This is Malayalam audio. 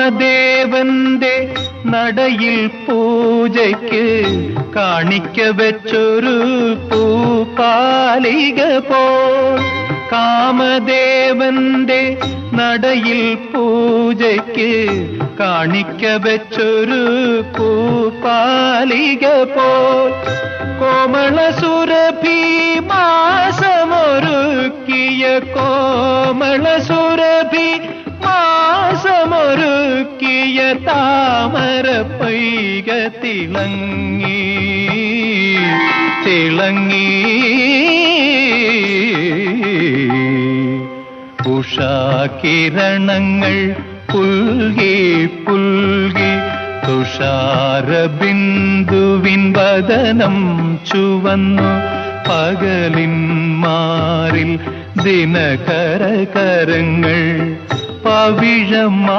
കാമദേവന്റെ നടയിൽ പൂജയ്ക്ക് കാണിക്ക വെച്ചൊരു പൂപ്പാലിക പോൽ, കാമദേവന്റെ നടയിൽ പൂജയ്ക്ക് കാണിക്ക വെച്ചൊരു പൂപ്പാലിക പോൽ, കോമള സുരഭി മാസമൊരുക്കിയ കോമള സുരഭി മാസമൊരുക്കിയ താമര പൈക തിളങ്ങി തിളങ്ങി, ഉഷാകിരണങ്ങൾ പുൽകി പുൽകി, തുഷാരബിന്ദുവിൻ വദനം ചുവന്നു, പകലിൻ മാറിൽ ദിനകരകരങ്ങൾ പവിഴമാ